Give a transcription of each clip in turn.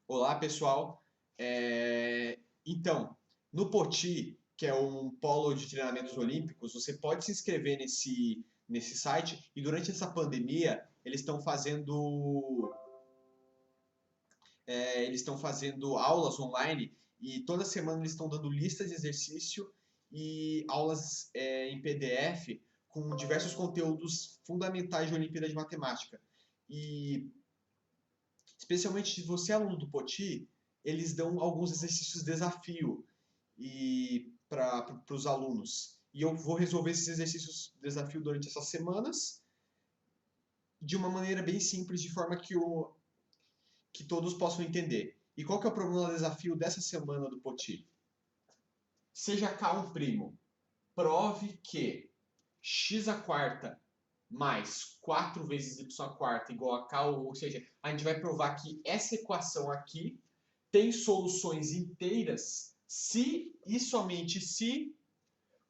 Olá, pessoal. Então, no Poti, que é um polo de treinamentos olímpicos, você pode se inscrever nesse site e durante essa pandemia eles estão fazendo aulas online e toda semana eles estão dando listas de exercício e aulas em PDF com diversos conteúdos fundamentais de Olimpíada de Matemática. E especialmente se você é aluno do Poti, eles dão alguns exercícios desafio e para os alunos. E eu vou resolver esses exercícios desafio durante essas semanas de uma maneira bem simples, de forma que todos possam entender. E qual que é o problema do desafio dessa semana do Poti? Seja K um primo. Prove que x à quarta mais 4 vezes y à quarta igual a k, ou seja, a gente vai provar que essa equação aqui tem soluções inteiras se e somente se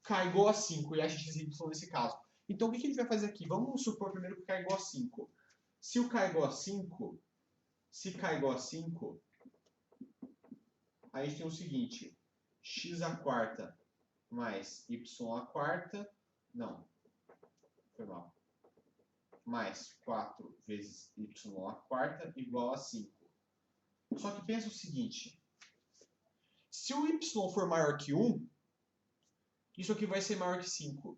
k é igual a 5 e x, y nesse caso. Então o que a gente vai fazer aqui? Vamos supor primeiro que k é igual a 5. Se o k é igual a 5, se k é igual a 5, a gente tem o seguinte, x à quarta mais y à quarta, não, foi mal, mais 4 vezes y à quarta igual a 5. Só que pensa o seguinte, se o y for maior que 1, isso aqui vai ser maior que 5.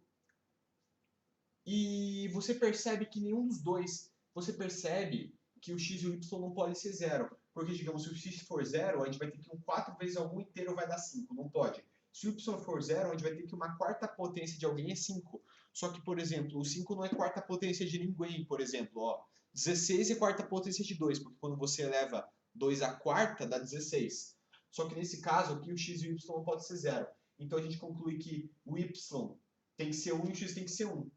E você percebe que nenhum dos dois, você percebe que o x e o y não podem ser zero. Porque, digamos, se o x for zero, a gente vai ter que 4 vezes algum inteiro vai dar 5. Não pode. Se o y for zero, a gente vai ter que uma quarta potência de alguém é 5. Só que, por exemplo, o 5 não é quarta potência de ninguém, por exemplo. Ó, 16 é quarta potência de 2, porque quando você eleva 2 à quarta, dá 16. Só que nesse caso aqui, o x e o y não pode ser zero. Então a gente conclui que o y tem que ser 1 e o x tem que ser 1.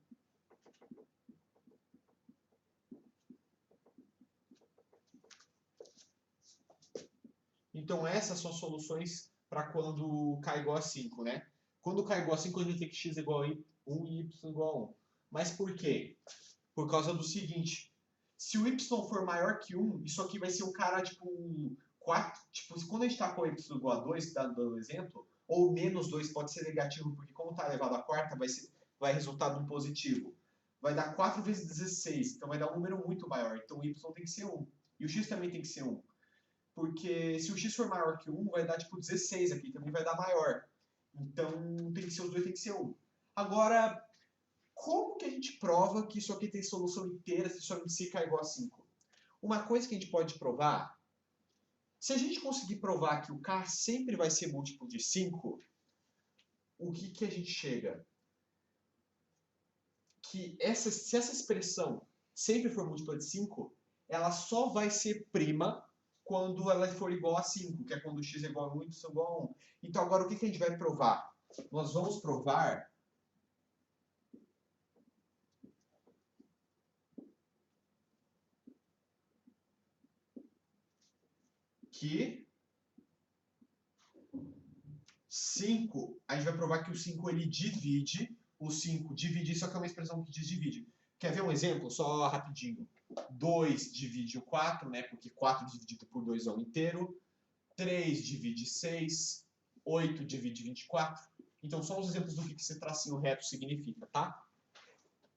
Então essas são soluções para quando k igual a 5, né? Quando k igual a 5, a gente tem que x igual a 1 e y igual a 1. Mas por quê? Por causa do seguinte, se o y for maior que 1, isso aqui vai ser um cara tipo 4, tipo, quando a gente está com y igual a 2, dando o exemplo, ou menos 2 pode ser negativo, porque como está elevado à quarta, vai resultar num positivo. Vai dar 4 vezes 16, então vai dar um número muito maior. Então o y tem que ser 1. E o x também tem que ser 1. Porque se o x for maior que 1, vai dar tipo 16 aqui, também vai dar maior. Então tem que ser os dois, tem que ser 1. Agora, como que a gente prova que isso aqui tem solução inteira se somente se k igual a 5? Uma coisa que a gente pode provar, se a gente conseguir provar que o k sempre vai ser múltiplo de 5, o que a gente chega? Que se essa expressão sempre for múltipla de 5, ela só vai ser prima quando ela for igual a 5, que é quando x é igual a 1 e y é igual a 1. Então agora o que a gente vai provar? Nós vamos provar que 5, a gente vai provar que o 5 ele divide, o 5 divide, isso aqui é uma expressão que diz divide. Quer ver um exemplo? Só rapidinho. 2 divide o 4, né? Porque 4 dividido por 2 é um inteiro. 3 divide 6. 8 divide 24. Então, só os exemplos do que esse tracinho reto significa, tá?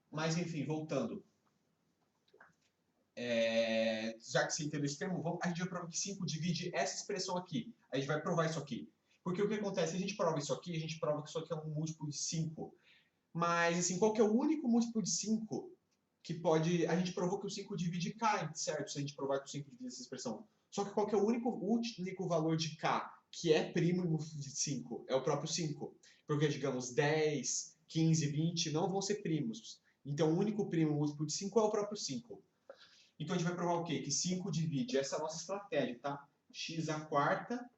Mas, enfim, voltando. Já que você entendeu esse termo, a gente vai provar que 5 divide essa expressão aqui. A gente vai provar isso aqui. Porque o que acontece? Se a gente prova isso aqui, a gente prova que isso aqui é um múltiplo de 5. Mas, assim, qual que é o único múltiplo de 5 que pode... A gente provou que o 5 divide k, certo? Se a gente provar que o 5 divide essa expressão. Só que qual que é o único valor de k que é primo e múltiplo de 5? É o próprio 5. Porque, digamos, 10, 15, 20 não vão ser primos. Então, o único primo múltiplo de 5 é o próprio 5. Então, a gente vai provar o quê? Que 5 divide, essa é a nossa estratégia, tá? X à quarta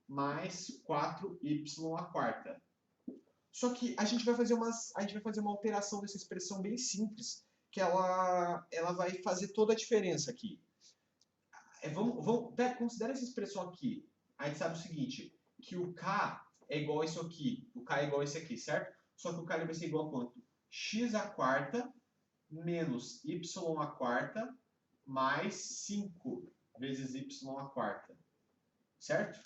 mais 4y à quarta. Só que a gente vai fazer uma alteração dessa expressão bem simples, que ela vai fazer toda a diferença aqui. Considera essa expressão aqui. A gente sabe o seguinte, que o k é igual a isso aqui. O k é igual a esse aqui, certo? Só que o k vai ser igual a quanto? X à quarta menos y à quarta mais 5. vezes y à quarta. Certo?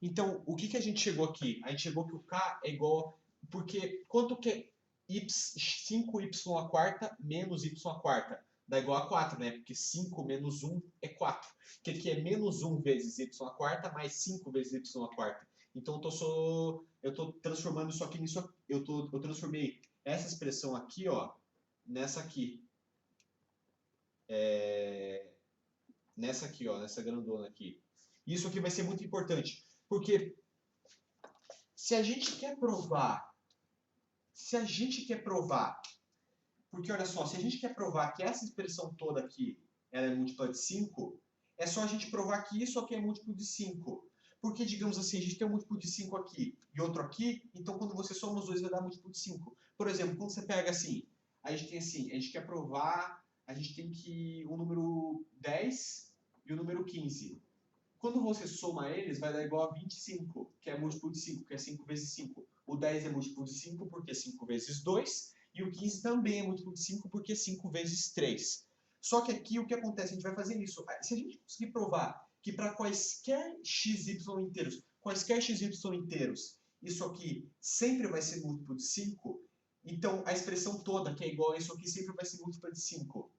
Então, o que a gente chegou aqui? A gente chegou que o k é igual... Porque quanto que é 5y à quarta menos y à quarta? Dá igual a 4, né? Porque 5 menos 1 é 4. Que aqui é menos 1 vezes y à quarta mais 5 vezes y à quarta. Então, eu estou transformando isso aqui nisso aqui. Eu transformei essa expressão aqui, ó, nessa aqui. Nessa aqui, ó, nessa grandona aqui. Isso aqui vai ser muito importante. Porque se a gente quer provar, porque olha só, se a gente quer provar que essa expressão toda aqui ela é múltipla de 5, é só a gente provar que isso aqui é múltiplo de 5. Porque, digamos assim, a gente tem um múltiplo de 5 aqui e outro aqui, então quando você soma os dois vai dar múltiplo de 5. Por exemplo, quando você pega assim, a gente tem assim, a gente quer provar, a gente tem que o número 10 e o número 15. Quando você soma eles, vai dar igual a 25, que é múltiplo de 5, que é 5 vezes 5. O 10 é múltiplo de 5 porque é 5 vezes 2, e o 15 também é múltiplo de 5 porque é 5 vezes 3. Só que aqui o que acontece? A gente vai fazer isso. Se a gente conseguir provar que para quaisquer xy inteiros, isso aqui sempre vai ser múltiplo de 5, então a expressão toda, que é igual a isso aqui, sempre vai ser múltipla de 5.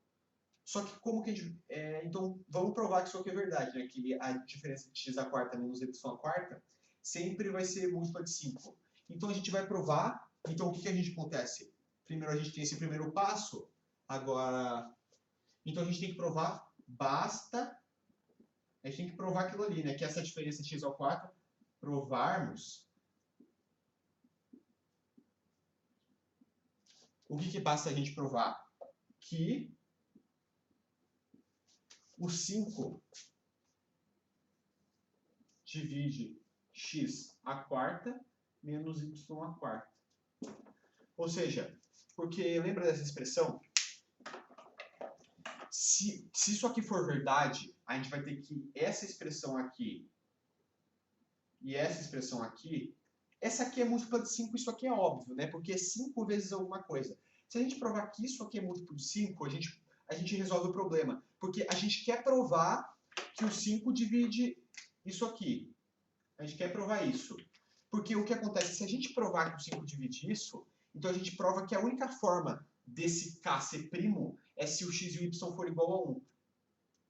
Só que como que a gente... então, vamos provar que isso aqui é verdade, né? Que a diferença de x à quarta menos y à quarta sempre vai ser múltipla de 5. Então, a gente vai provar. Então, o que a gente acontece? Primeiro, a gente tem esse primeiro passo. Agora... Então, a gente tem que provar, basta... A gente tem que provar aquilo ali, né? Que essa diferença de x ao quarto, provarmos... O que basta a gente provar? Que o 5 divide x à quarta menos y à quarta. Ou seja, porque lembra dessa expressão? Se isso aqui for verdade, a gente vai ter que essa expressão aqui e essa expressão aqui, essa aqui é múltipla de 5, isso aqui é óbvio, né? Porque é 5 vezes alguma coisa. Se a gente provar que isso aqui é múltiplo de 5, a gente resolve o problema. Porque a gente quer provar que o 5 divide isso aqui. A gente quer provar isso. Porque o que acontece, se a gente provar que o 5 divide isso, então a gente prova que a única forma desse k ser primo é se o x e o y for igual a 1.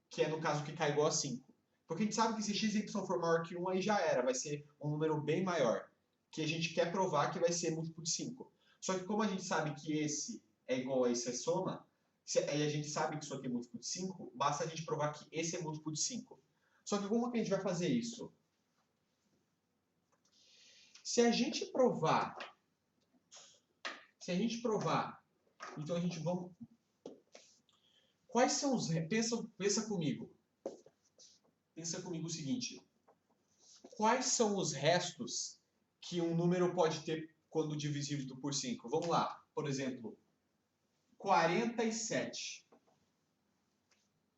Que é no caso que k é igual a 5. Porque a gente sabe que se x e y for maior que 1, aí já era. Vai ser um número bem maior. Que a gente quer provar que vai ser múltiplo de 5. Só que como a gente sabe que esse é igual a essa soma, aí a gente sabe que isso aqui é múltiplo de 5, basta a gente provar que esse é múltiplo de 5. Só que como que a gente vai fazer isso? Se a gente provar, então a gente vamos... Quais são os... Pensa comigo o seguinte. Quais são os restos que um número pode ter quando dividido por 5? Vamos lá. Por exemplo, 47.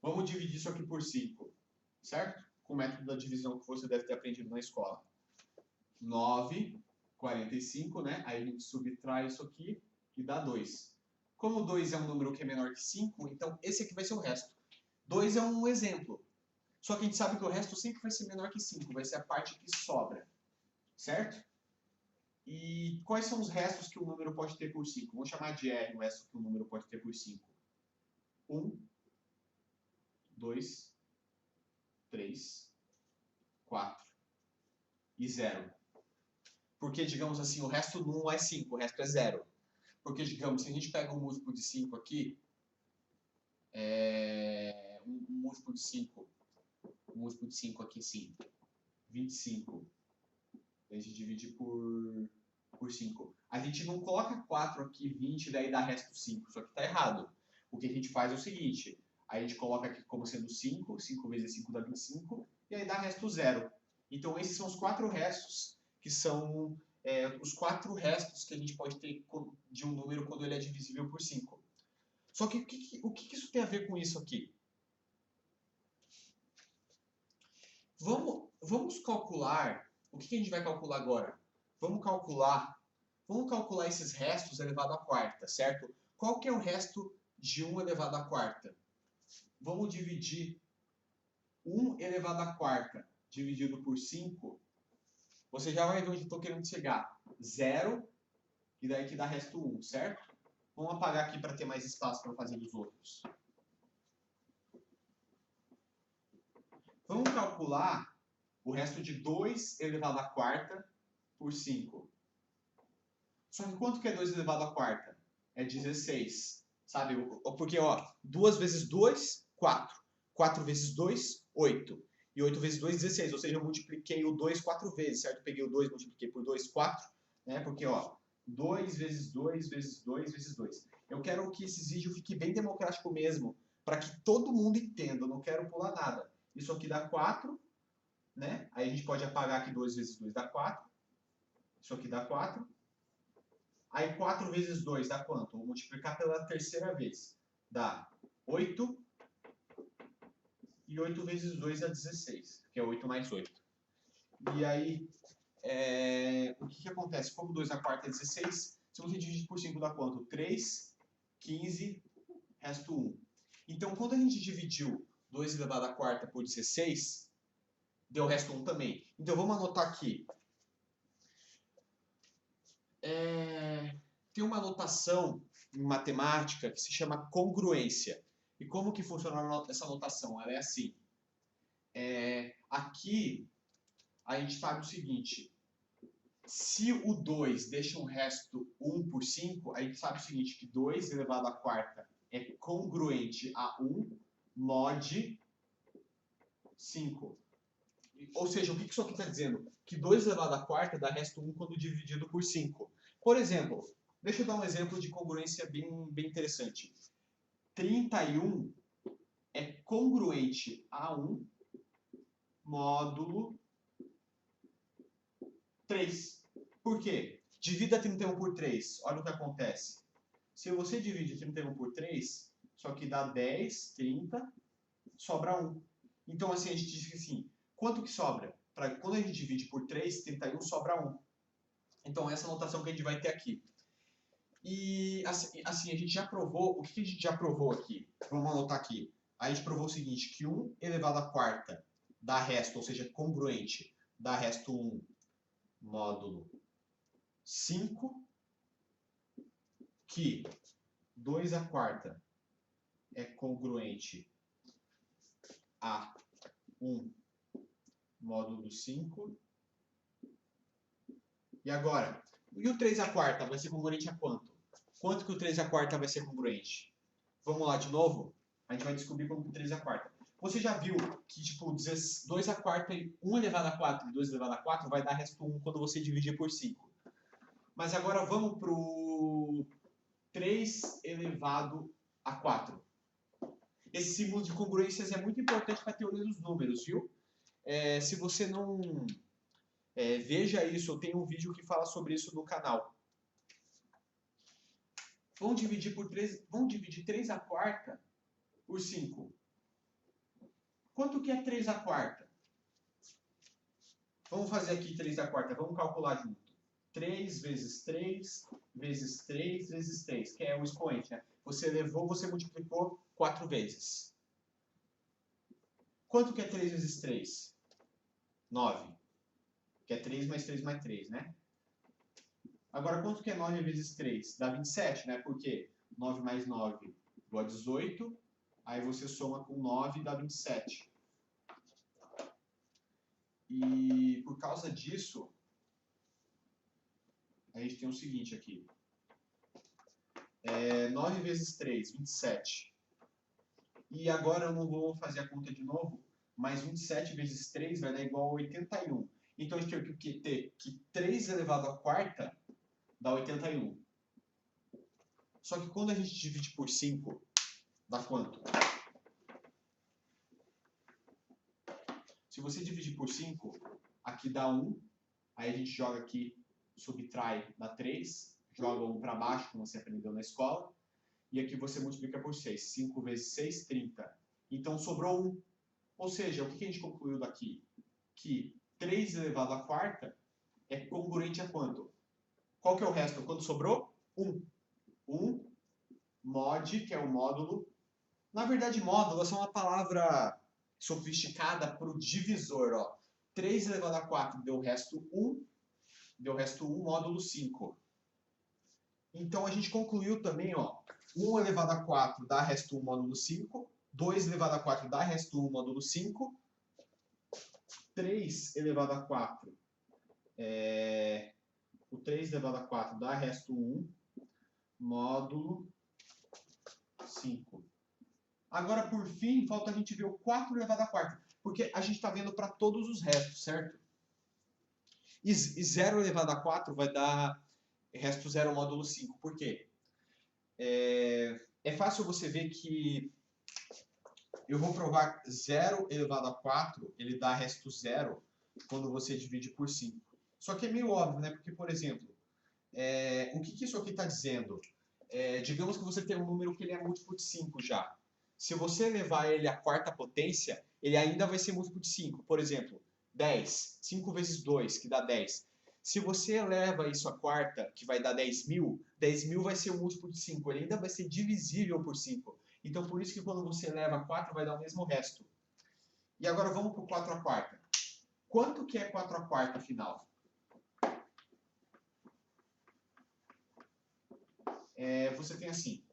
Vamos dividir isso aqui por 5, certo? Com o método da divisão que você deve ter aprendido na escola. 9, 45, né? Aí a gente subtrai isso aqui e dá 2. Como 2 é um número que é menor que 5, então esse aqui vai ser o resto. 2 é um exemplo. Só que a gente sabe que o resto sempre vai ser menor que 5, vai ser a parte que sobra. Certo? E quais são os restos que o número pode ter por 5? Vamos chamar de R o resto que o número pode ter por 5. 1, 2, 3, 4 e 0. Porque, digamos assim, o resto não é 5, o resto é 0. Porque, digamos, se a gente pega um múltiplo de 5 aqui, um múltiplo de 5 aqui, sim, 25. A gente divide por 5. A gente não coloca 4 aqui, 20, daí dá resto 5. Isso aqui está errado. O que a gente faz é o seguinte. A gente coloca aqui como sendo 5. 5 vezes 5 dá 25. E aí dá resto 0. Então esses são os 4 restos, que são os 4 restos que a gente pode ter de um número quando ele é divisível por 5. Só que o que isso tem a ver com isso aqui? Vamos calcular... O que a gente vai calcular agora? Vamos calcular esses restos elevado à quarta, certo? Qual que é o resto de 1 elevado à quarta? Vamos dividir 1 elevado à quarta dividido por 5, você já vai ver onde eu estou querendo chegar. 0, e daí que dá resto 1, certo? Vamos apagar aqui para ter mais espaço para fazer dos outros. Vamos calcular o resto de 2 elevado à quarta por 5. Só que quanto que é 2 elevado à quarta? É 16. Sabe? Porque, ó, 2 vezes 2, 4. 4 vezes 2, 8. E 8 vezes 2, 16. Ou seja, eu multipliquei o 2 4 vezes, certo? Eu peguei o 2, multipliquei por 2, 4. Né? Porque, ó, 2 vezes 2 vezes 2 vezes 2. Eu quero que esse vídeo fique bem democrático mesmo, para que todo mundo entenda. Eu não quero pular nada. Isso aqui dá 4, né? Aí a gente pode apagar aqui 2 vezes 2 dá 4. Isso aqui dá 4. Aí 4 vezes 2 dá quanto? Vou multiplicar pela terceira vez. Dá 8. E 8 vezes 2 dá 16, que é 8 mais 8. E aí, o que acontece? Como 2 à quarta é 16, se você dividir por 5 dá quanto? 3, 15, resto 1. Então, quando a gente dividiu 2 elevado à quarta por 16, deu resto 1 também. Então, vamos anotar aqui. Tem uma notação em matemática que se chama congruência. E como que funciona essa notação? Ela é assim. Aqui, a gente sabe o seguinte. Se o 2 deixa um resto 1 por 5, a gente sabe o seguinte, que 2 elevado à quarta é congruente a 1 mod 5. Ou seja, o que isso aqui está dizendo? Que 2 elevado à quarta dá resto 1 quando dividido por 5. Por exemplo, deixa eu dar um exemplo de congruência bem interessante. 31 é congruente a 1 módulo 3. Por quê? Divida 31 por 3. Olha o que acontece. Se você divide 31 por 3, isso aqui dá 10, 30, sobra 1. Então, assim, a gente diz assim, quanto que sobra? Quando a gente divide por 3, 31 sobra 1. Então, essa notação que a gente vai ter aqui. E, assim, a gente já provou, o que a gente já provou aqui? Vamos anotar aqui. A gente provou o seguinte, que 1 elevado à quarta dá resto, ou seja, congruente, dá resto 1 módulo 5, que 2 à quarta é congruente a 1 módulo 5. E agora, e o 3 à quarta vai ser congruente a quanto? Quanto que o 3 à quarta vai ser congruente? Vamos lá de novo? A gente vai descobrir como que o 3 à quarta. Você já viu que, tipo, 2 à quarta, 1 elevado a 4 e 2 elevado a 4 vai dar resto 1 quando você dividir por 5. Mas agora vamos para o 3 elevado a 4. Esse símbolo de congruências é muito importante para a teoria dos números, viu? Se você não veja isso, eu tenho um vídeo que fala sobre isso no canal. Vamos dividir 3 à quarta por 5. Quanto que é 3 à quarta? Vamos fazer aqui 3 à quarta, vamos calcular junto. 3 vezes 3 vezes 3 vezes 3, que é o expoente, né? Você elevou, você multiplicou 4 vezes. Quanto que é 3 vezes 3? 9. Que é 3 mais 3 mais 3, né? Agora, quanto que é 9 vezes 3? Dá 27, né? Porque 9 mais 9 igual a 18. Aí você soma com 9 e dá 27. E por causa disso, a gente tem o seguinte aqui. 9 vezes 3, 27. E agora eu não vou fazer a conta de novo, mas 27 vezes 3 vai dar igual a 81. Então a gente tem que ter que 3 elevado à quarta dá 81. Só que quando a gente divide por 5, dá quanto? Se você dividir por 5, aqui dá 1. Aí a gente joga aqui, subtrai, dá 3. Joga 1 para baixo, como você aprendeu na escola. E aqui você multiplica por 6. 5 vezes 6, 30. Então sobrou 1. Ou seja, o que a gente concluiu daqui? Que 3 elevado à quarta é congruente a quanto? Qual que é o resto? Quanto sobrou? 1. 1 mod, que é o módulo. Na verdade, módulo é só uma palavra sofisticada para o divisor, ó. 3 elevado a 4 deu resto 1, módulo 5. Então a gente concluiu também, ó, 1 elevado a 4 dá resto 1 módulo 5, 2 elevado a 4 dá resto 1 módulo 5, 3 elevado a 4, o 3 elevado a 4 dá resto 1 módulo 5. Agora, por fim, falta a gente ver o 4 elevado a 4, porque a gente está vendo para todos os restos, certo? E 0 elevado a 4 vai dar resto 0 módulo 5. Por quê? É fácil você ver que eu vou provar 0 elevado a 4, ele dá resto 0 quando você divide por 5. Só que é meio óbvio, né? Porque, por exemplo, o que isso aqui está dizendo? Digamos que você tem um número que ele é múltiplo de 5 já. Se você levar ele à quarta potência, ele ainda vai ser múltiplo de 5. Por exemplo, 10. 5 vezes 2, que dá 10. Se você eleva isso à quarta, que vai dar 10.000 vai ser o múltiplo de 5. Ele ainda vai ser divisível por 5. Então, por isso que quando você eleva a 4, vai dar o mesmo resto. E agora vamos para o 4 à quarta. Quanto que é 4 à quarta, afinal? Você tem assim.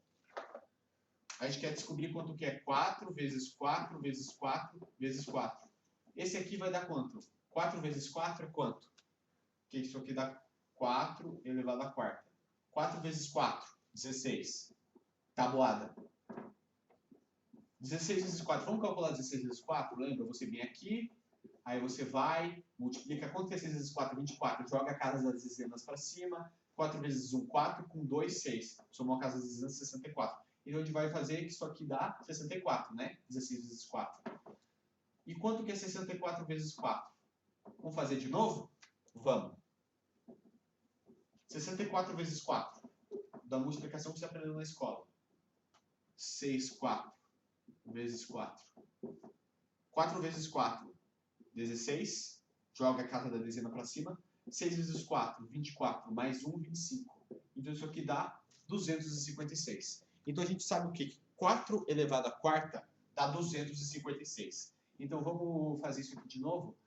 A gente quer descobrir quanto que é 4 vezes 4 vezes 4 vezes 4. Esse aqui vai dar quanto? 4 vezes 4 é quanto? Que isso aqui dá 4 elevado à quarta. 4 vezes 4, 16. Tabuada. 16 vezes 4. Vamos calcular 16 vezes 4? Lembra? Você vem aqui, aí você vai, multiplica. Quanto que é 6 vezes 4? 24. Joga a casa das dezenas para cima. 4 vezes 1, 4. Com 2, 6. Somou a casa das dezenas, 64. Então a gente vai fazer que isso aqui dá 64, né? 16 vezes 4. E quanto que é 64 vezes 4? Vamos fazer de novo? Vamos. 64 vezes 4. Da multiplicação que você aprendeu na escola. 6, 4. Vezes 4. 4 vezes 4, 16. Joga a casa da dezena para cima. 6 vezes 4, 24. Mais 1, 25. Então isso aqui dá 256. Então a gente sabe o quê? 4 elevado à quarta dá 256. Então vamos fazer isso aqui de novo.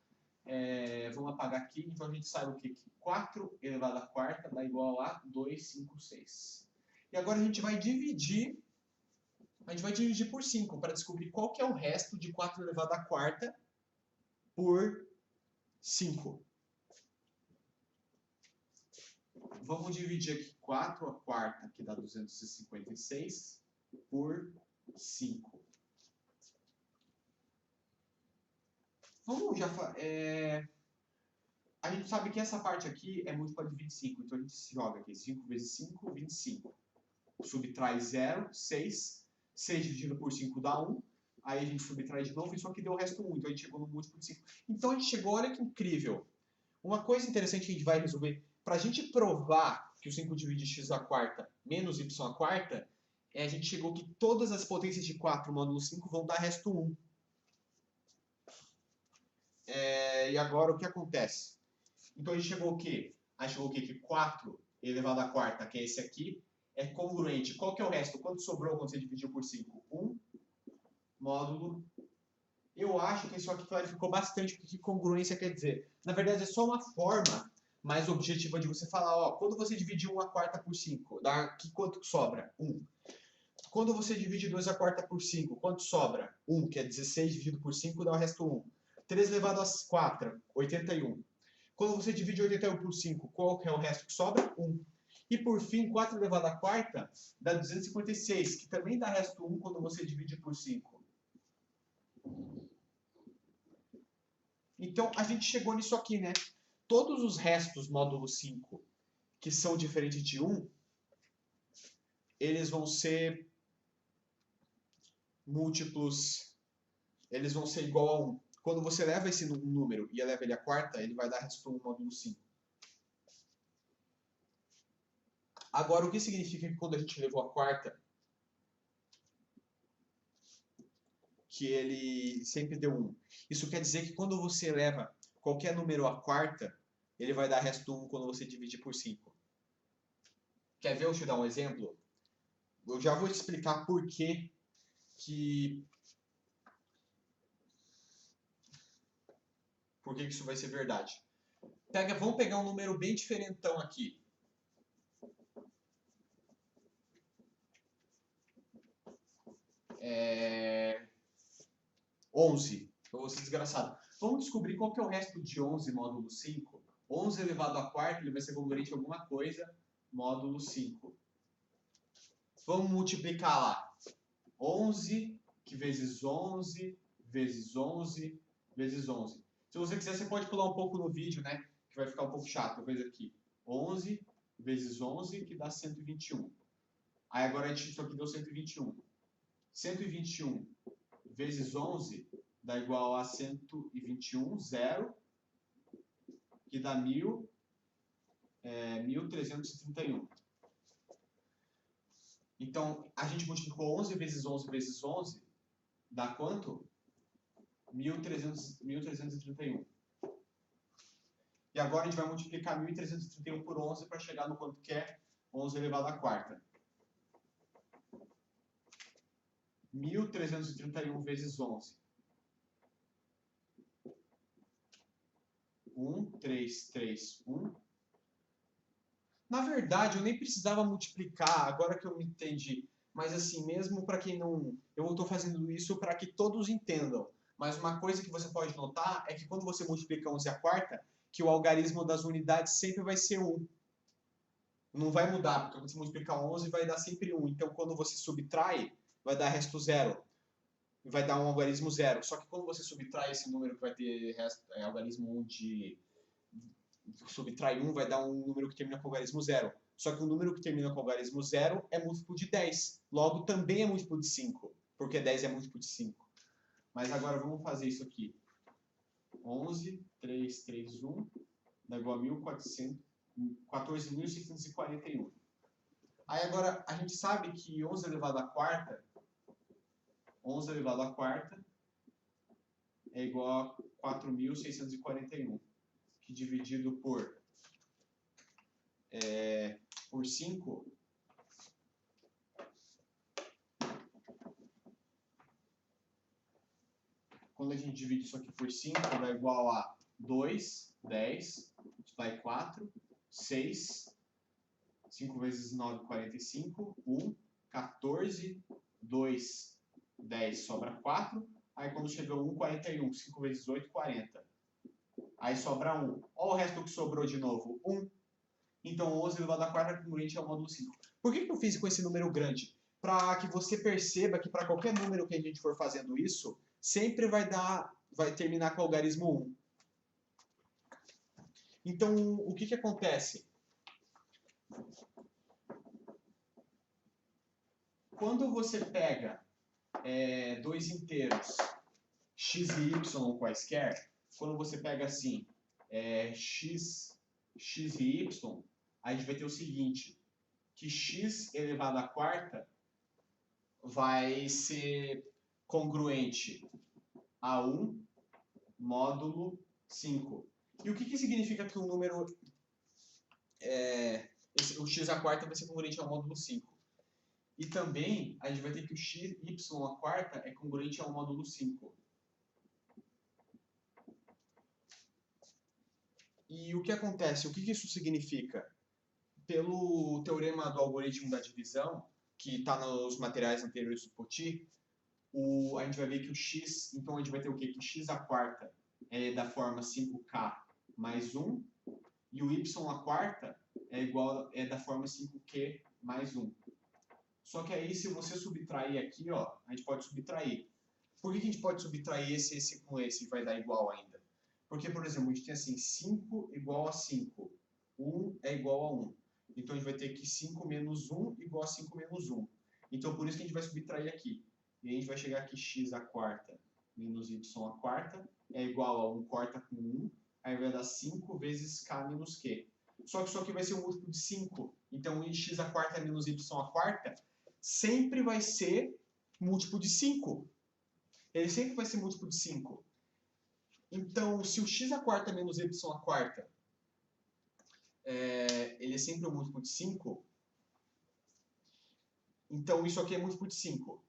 Vamos apagar aqui. Então a gente sabe o quê? Que 4 elevado à quarta dá igual a 256. E agora a gente vai dividir por 5 para descobrir qual que é o resto de 4 elevado à quarta por 5. Vamos dividir aqui 4 à quarta, que dá 256, por 5. Vamos já... A gente sabe que essa parte aqui é múltipla de 25, então a gente joga aqui 5 vezes 5, 25. Subtrai 0, 6. 6 dividido por 5 dá 1. Aí a gente subtrai de novo, isso aqui deu o resto 1. Então a gente chegou no múltiplo de 5. Então a gente chegou, olha que incrível. Uma coisa interessante que a gente vai resolver. Para a gente provar que o 5 divide x à quarta menos y à quarta, a gente chegou que todas as potências de 4 módulo 5 vão dar resto 1. E agora o que acontece? Então a gente chegou o quê? A gente chegou o quê? Que 4 elevado à quarta, que é esse aqui, é congruente. Qual que é o resto? Quanto sobrou quando você dividiu por 5? 1 módulo. Eu acho que isso aqui clarificou bastante o que congruência quer dizer. Na verdade, é só uma forma mais objetiva de você falar, ó, quando você divide 1 à quarta por 5, dá quanto sobra? 1. Quando você divide 2 à quarta por 5, quanto sobra? 1, que é 16 dividido por 5, dá o resto 1. 3 elevado a 4, 81. Quando você divide 81 por 5, qual que é o resto que sobra? 1. E por fim, 4 elevado à quarta dá 256, que também dá resto 1 quando você divide por 5. Então, a gente chegou nisso aqui, né? Todos os restos módulo 5 que são diferentes de 1, eles vão ser múltiplos, eles vão ser igual a 1. Quando você leva esse número e eleva ele à quarta, ele vai dar resto 1 módulo 5. Agora, o que significa que quando a gente levou a quarta, que ele sempre deu 1? Isso quer dizer que quando você eleva qualquer número à quarta, ele vai dar resto 1 quando você divide por 5. Quer ver eu te dar um exemplo? Eu já vou te explicar por que Por que isso vai ser verdade? Vamos pegar um número bem diferentão aqui. 11. Eu vou ser desgraçado. Vamos descobrir qual que é o resto de 11 módulo 5. 11 elevado à quarta, ele vai ser congruente a alguma coisa, módulo 5. Vamos multiplicar lá. 11 que vezes 11, vezes 11, vezes 11. Se você quiser, você pode pular um pouco no vídeo, né? Que vai ficar um pouco chato. Eu vejo aqui. 11 vezes 11, que dá 121. Aí agora isso aqui deu 121. 121 vezes 11 dá igual a 121, 0, que dá 1.331. Então, a gente multiplicou 11 vezes 11 vezes 11, dá quanto? 1.331. E agora a gente vai multiplicar 1.331 por 11 para chegar no quanto que é 11 elevado à quarta. 1.331 vezes 11. 1, 3, 3, 1. Na verdade, eu nem precisava multiplicar, agora que eu me entendi. Mas assim, mesmo para quem não... Eu estou fazendo isso para que todos entendam. Mas uma coisa que você pode notar é que quando você multiplica 11 à quarta, que o algarismo das unidades sempre vai ser 1. Não vai mudar, porque quando você multiplicar 11 vai dar sempre 1. Então, quando você subtrai, vai dar resto 0. Vai dar um algarismo 0. Só que quando você subtrai esse número que vai ter algarismo 1 de... subtrai 1, vai dar um número que termina com algarismo 0. Só que o número que termina com algarismo 0 é múltiplo de 10. Logo, também é múltiplo de 5, porque 10 é múltiplo de 5. Mas agora vamos fazer isso aqui. 11, 3, 3, 1, dá igual a 14.641. Aí agora, a gente sabe que 11 elevado à quarta, 11 elevado à quarta é igual a 4.641, que dividido por 5, quando a gente divide isso aqui por 5, dá igual a 2, 10, vai 4, 6, 5 vezes 9, 45, 1, 14, 2, 10, sobra 4. Aí quando chega 1, 41, 5 vezes 8, 40. Aí sobra 1. Olha o resto que sobrou de novo, 1. Então 11 elevado à quarta é congruente ao módulo 5. Por que eu fiz com esse número grande? Para que você perceba que para qualquer número que a gente for fazendo isso, sempre vai terminar com o algarismo 1. Então, o que acontece? Quando você pega dois inteiros, x e y quaisquer, quando você pega assim, x e y, a gente vai ter o seguinte, que x elevado à quarta vai ser congruente a 1 módulo 5. E o que significa que o número, o x à quarta vai ser congruente ao módulo 5? E também a gente vai ter que o x, y à quarta é congruente ao módulo 5. E o que acontece? O que isso significa? Pelo teorema do algoritmo da divisão, que está nos materiais anteriores do Poti, a gente vai ver que o x, então a gente vai ter o quê? Que x à quarta é da forma 5k mais 1, e o y à quarta é da forma 5q mais 1. Só que aí, se você subtrair aqui, ó, a gente pode subtrair. Por que a gente pode subtrair esse com esse e vai dar igual ainda? Porque, por exemplo, a gente tem assim, 5 igual a 5. 1 é igual a 1. Então, a gente vai ter que 5 menos 1 igual a 5 menos 1. Então, por isso que a gente vai subtrair aqui. E a gente vai chegar aqui, x à quarta menos y à quarta é igual a 1 corta com 1. Aí vai dar 5 vezes k menos q. Só que isso aqui vai ser um múltiplo de 5. Então, x à quarta menos y à quarta sempre vai ser múltiplo de 5. Ele sempre vai ser múltiplo de 5. Então, se o x à quarta menos y à quarta ele é sempre um múltiplo de 5, então isso aqui é múltiplo de 5.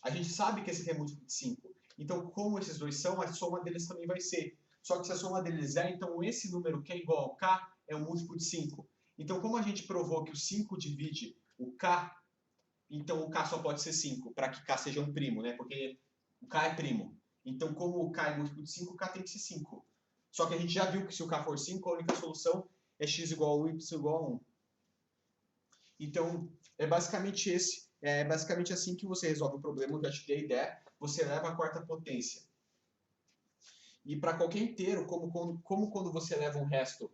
A gente sabe que esse aqui é múltiplo de 5. Então, como esses dois são, a soma deles também vai ser. Só que se a soma deles é, então esse número que é igual ao k é um múltiplo de 5. Então, como a gente provou que o 5 divide o k, então o k só pode ser 5, para que k seja um primo, né? Porque o k é primo. Então, como o k é múltiplo de 5, o k tem que ser 5. Só que a gente já viu que se o k for 5, a única solução é x igual a 1 e y igual a 1. Então, é basicamente assim que você resolve o problema. Eu já te dei a ideia. Você eleva a quarta potência. E para qualquer inteiro, como quando você leva um resto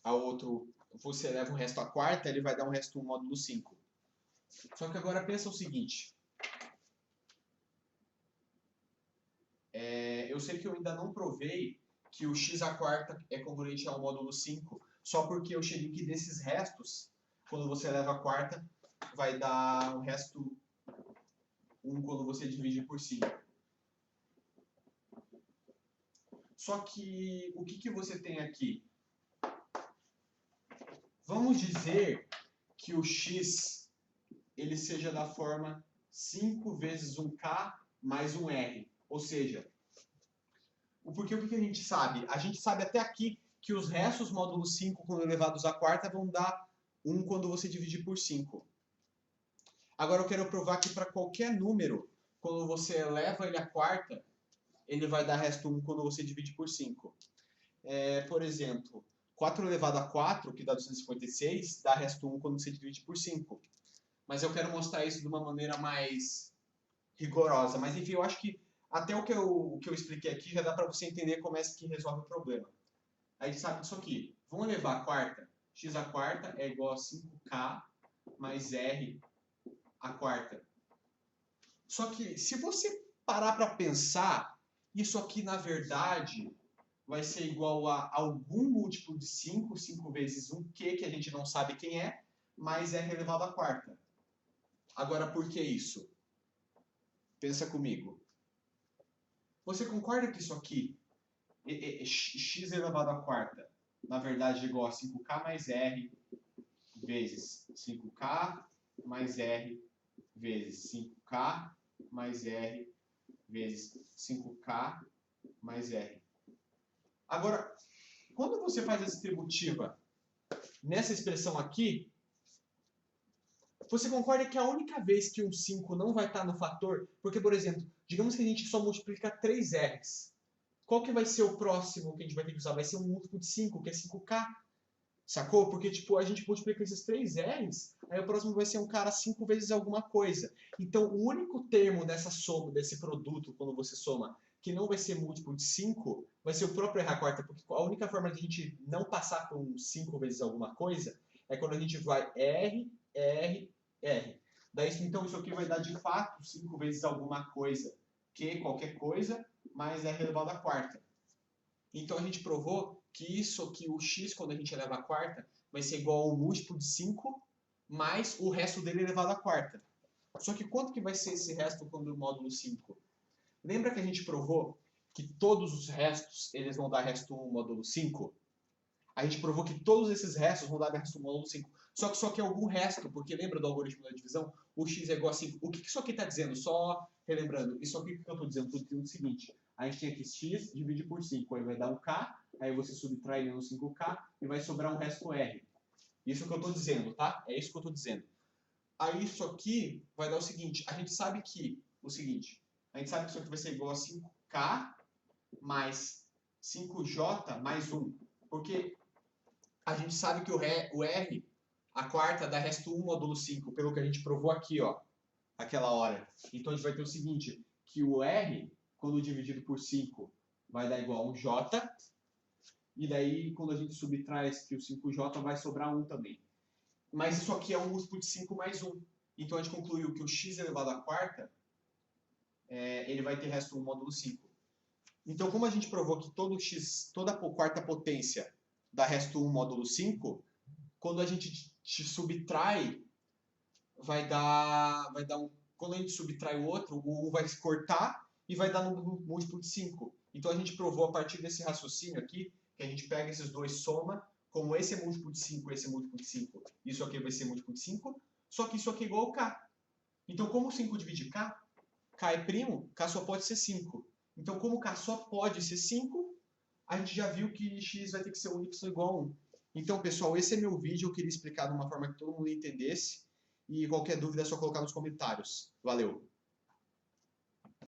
a outro, você leva um resto à quarta, ele vai dar um resto 1 módulo 5. Só que agora pensa o seguinte. Eu sei que eu ainda não provei que o x à quarta é congruente ao módulo 5, só porque eu cheguei que desses restos, quando você leva a quarta, vai dar um resto 1 quando você divide por 5. Só que o que você tem aqui? Vamos dizer que o x ele seja da forma 5 vezes 1k mais 1r. Ou seja, porque o que a gente sabe? A gente sabe até aqui que os restos módulo 5, quando elevados à quarta, vão dar 1 quando você dividir por 5. Agora eu quero provar que para qualquer número, quando você eleva ele à quarta, ele vai dar resto 1 quando você divide por 5. Por exemplo, 4 elevado a 4, que dá 256, dá resto 1 quando você divide por 5. Mas eu quero mostrar isso de uma maneira mais rigorosa. Mas enfim, eu acho que até o que eu expliquei aqui já dá para você entender como é que resolve o problema. A gente sabe disso aqui. Vamos levar a quarta. X à quarta é igual a 5k mais r à quarta. Só que se você parar para pensar, isso aqui na verdade vai ser igual a algum múltiplo de 5, 5 vezes um q, que a gente não sabe quem é, mais r elevado à quarta. Agora, por que isso? Pensa comigo. Você concorda que isso aqui, x elevado à quarta, na verdade é igual a 5k mais r vezes 5k mais r vezes 5k mais r vezes 5k mais r. Agora, quando você faz a distributiva nessa expressão aqui, você concorda que a única vez que um 5 não vai estar no fator, porque, por exemplo, digamos que a gente só multiplica 3 r's, qual que vai ser o próximo que a gente vai ter que usar? Vai ser um múltiplo de 5, que é 5k. Sacou? Porque tipo, a gente multiplica esses 3 r's, aí o próximo vai ser um cara 5 vezes alguma coisa. Então, o único termo dessa soma, desse produto, quando você soma, que não vai ser múltiplo de 5, vai ser o próprio r à quarta, porque a única forma de a gente não passar por um 5 vezes alguma coisa é quando a gente vai r, r, r. Daí, então, isso aqui vai dar de fato 5 vezes alguma coisa, que qualquer coisa, mais r elevado à quarta. Então, a gente provou que o x, quando a gente eleva à quarta, vai ser igual ao múltiplo de 5 mais o resto dele elevado à quarta. Só que quanto que vai ser esse resto quando o módulo 5? Lembra que a gente provou que todos os restos eles vão dar resto 1 módulo 5? A gente provou que todos esses restos vão dar resto 1 módulo 5. Só que algum resto, porque lembra do algoritmo da divisão? O x é igual a 5. O que isso aqui está dizendo? Só relembrando. Isso aqui que eu estou dizendo? Estou dizendo o seguinte. A gente tem aqui x divide por 5. Aí vai dar um k. Aí você subtrai no 5k e vai sobrar um resto r. Isso que eu estou dizendo, tá? É isso que eu estou dizendo. Aí isso aqui vai dar o seguinte. A gente sabe que isso aqui vai ser igual a 5k mais 5j mais 1. Porque a gente sabe que o r, a quarta, dá resto 1 módulo 5, pelo que a gente provou aqui, ó, aquela hora. Então a gente vai ter o seguinte, que o r, quando dividido por 5, vai dar igual a um j, e daí quando a gente subtrai que o 5j vai sobrar 1 também. Mas isso aqui é um múltiplo de 5 mais 1. Então a gente concluiu que o x elevado à quarta, ele vai ter resto 1 módulo 5. Então, como a gente provou que toda a quarta potência dá resto 1 módulo 5, quando a gente subtrai, vai dar um. Quando a gente subtrai o outro, o 1 vai se cortar e vai dar um múltiplo de 5. Então a gente provou a partir desse raciocínio aqui, que a gente pega esses dois, soma, como esse é múltiplo de 5, esse é múltiplo de 5, isso aqui vai ser múltiplo de 5, só que isso aqui é igual ao k. Então, como 5 divide k, k é primo, k só pode ser 5. Então, Então, como K só pode ser 5, a gente já viu que x vai ter que ser 1 y igual a 1. Então, pessoal, esse é meu vídeo. Eu queria explicar de uma forma que todo mundo entendesse. E qualquer dúvida é só colocar nos comentários. Valeu!